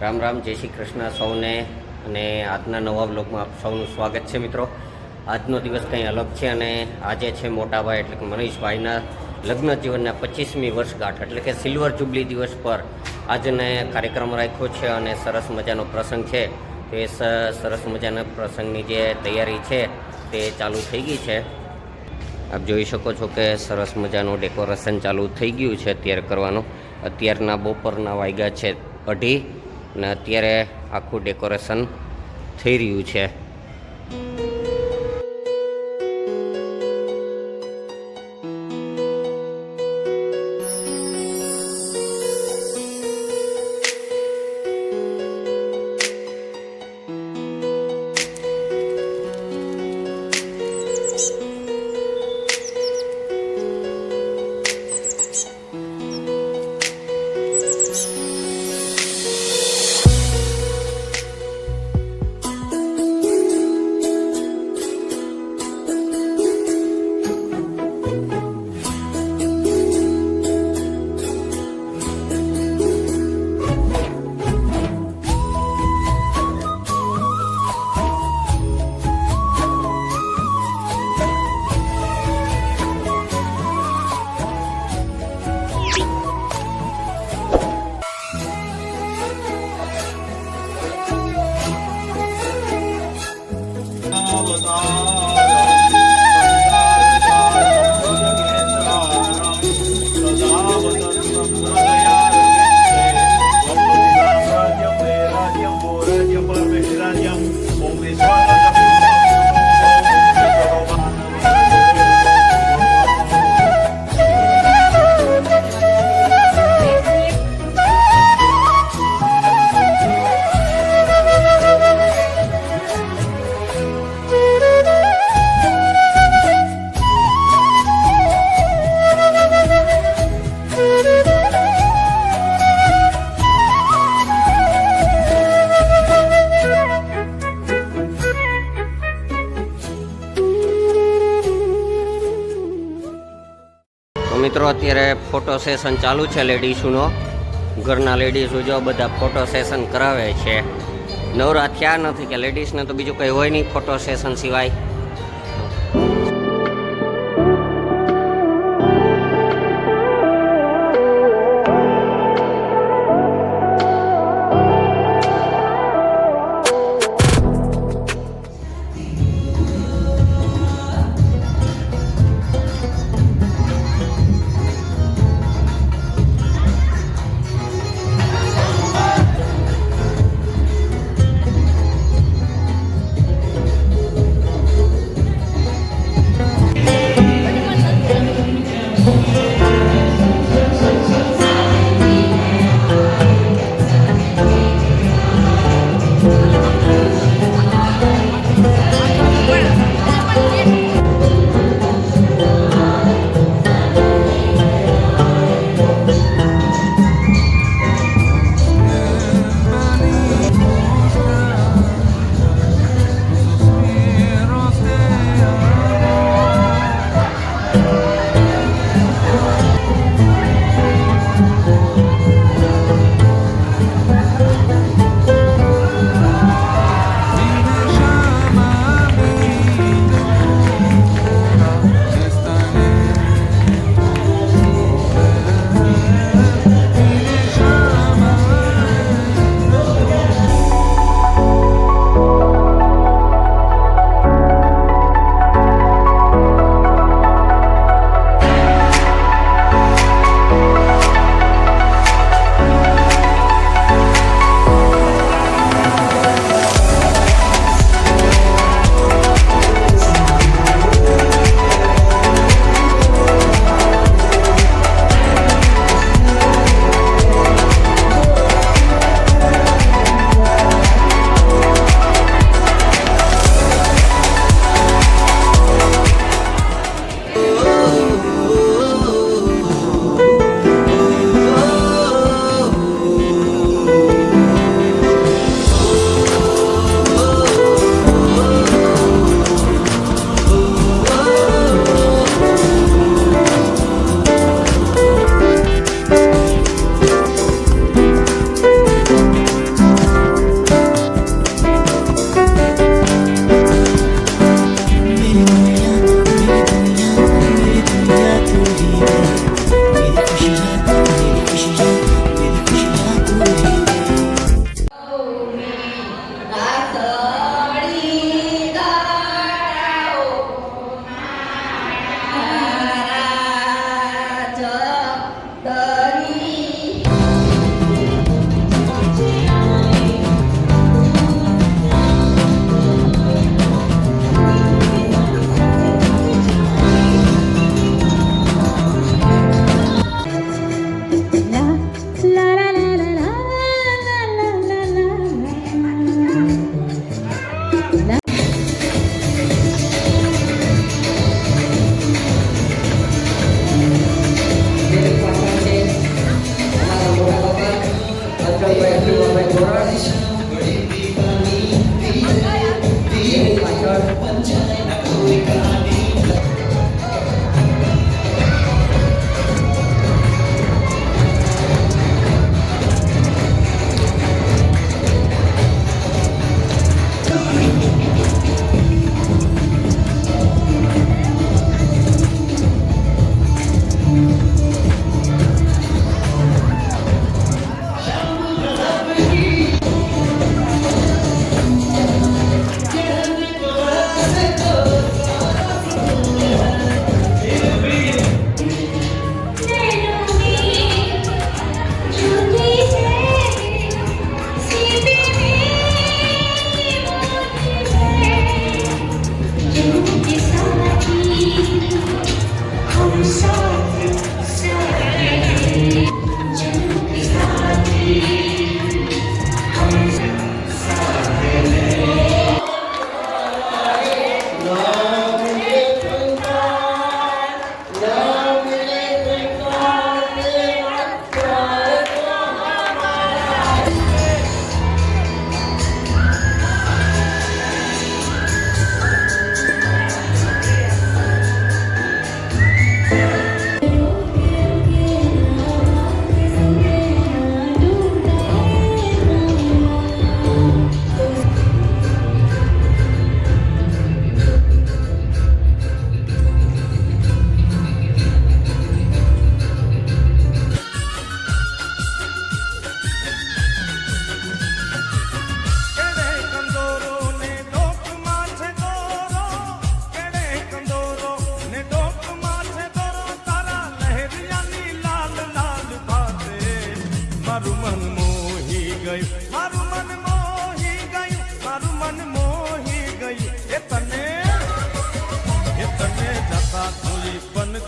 રામ રામ, જય શ્રી કૃષ્ણ સૌને। અને આજના નવા બ્લોગમાં આપ સૌનું સ્વાગત છે મિત્રો। આજનો દિવસ કંઈ અલગ છે અને આજે છે મોટાભાઈ એટલે કે મનીષભાઈના લગ્ન જીવનના 25મી વર્ષગાંઠ એટલે કે સિલ્વર જુબલી દિવસ પર આજને કાર્યક્રમ રાખ્યો છે અને સરસ મજાનો પ્રસંગ છે। તો એ સરસ મજાના પ્રસંગની જે તૈયારી છે તે ચાલુ થઈ ગઈ છે। આપ જોઈ શકો છો કે સરસ મજાનું ડેકોરેશન ચાલુ થઈ ગયું છે અત્યારે કરવાનું। અત્યારના બપોરના વાગ્યા છે 2:30 અને અત્યારે આખું ડેકોરેશન થઈ રહ્યું છે। મિત્રો અત્યારે ફોટો સેશન ચાલુ છે લેડીઝોનો। ઘરના લેડીઝો જો બધા ફોટો સેશન કરાવે છે। નવરા થયા નથી કે લેડીઝને તો બીજું કંઈ હોય નહીં ફોટો સેશન સિવાય।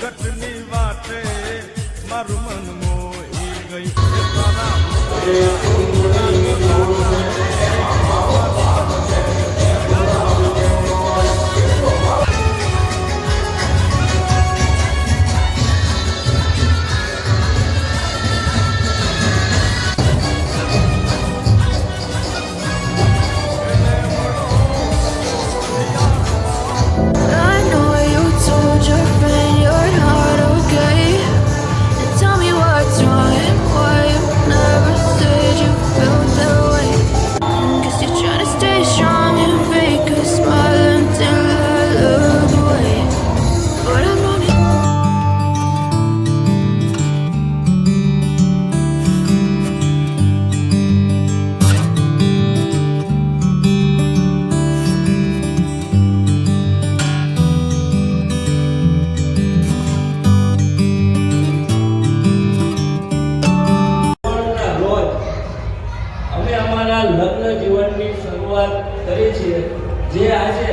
પ્રગટની વાટે મારું મન મોહી ગયું તારા I know you told your friend you're not okay. And tell me what's wrong and why you never said you felt that way. Guess you're trying to stay strong and fake a smile until I look away. But I'm running. રોજ અમે અમારા લગ્ન જીવનની શરૂઆત કરી છે, જે આજે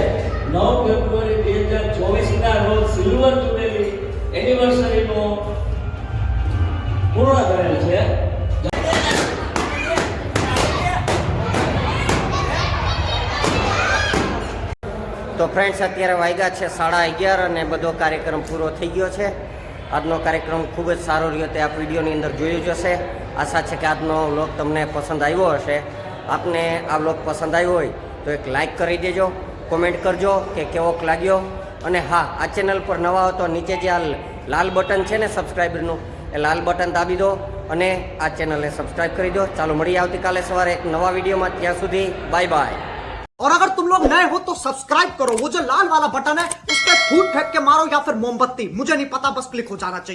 9 ફેબ્રુઆરી 2024ના રોજ સિલ્વર જુબેલી એનિવર્સરીનો પૂર્ણ કરેલ છે. તો ફ્રેન્ડ્સ અત્યારે વાગ્યા છે 11:30 અને બધો કાર્યક્રમ પૂરો થઈ ગયો છે. આજનો કાર્યક્રમ ખૂબ જ સારો રહ્યો તે આપ વિડીયોની અંદર જોયું જ હશે. આશા છે કે આજનો વ્લોગ તમને પસંદ આવ્યો હશે. આપને આ વ્લોગ પસંદ આવ્યો હોય તો એક લાઈક કરી દેજો, કોમેન્ટ કરજો કે કેવોક લાગ્યો. અને હા, આ ચેનલ પર નવા હો તો નીચે જે આ લાલ બટન છે ને સબસ્ક્રાઈબરનું, એ લાલ બટન દાબી દો અને આ ચેનલને સબસ્ક્રાઈબ કરી દો. ચાલો મળીએ આવતીકાલે સવારે એક નવા વિડીયોમાં. ત્યાં સુધી બાય બાય. और अगर तुम लोग नए हो तो सब्सक्राइब करो, वो जो लाल वाला बटन है उस पर फूट फेंक के मारो या फिर मोमबत्ती, मुझे नहीं पता, बस क्लिक हो जाना चाहिए.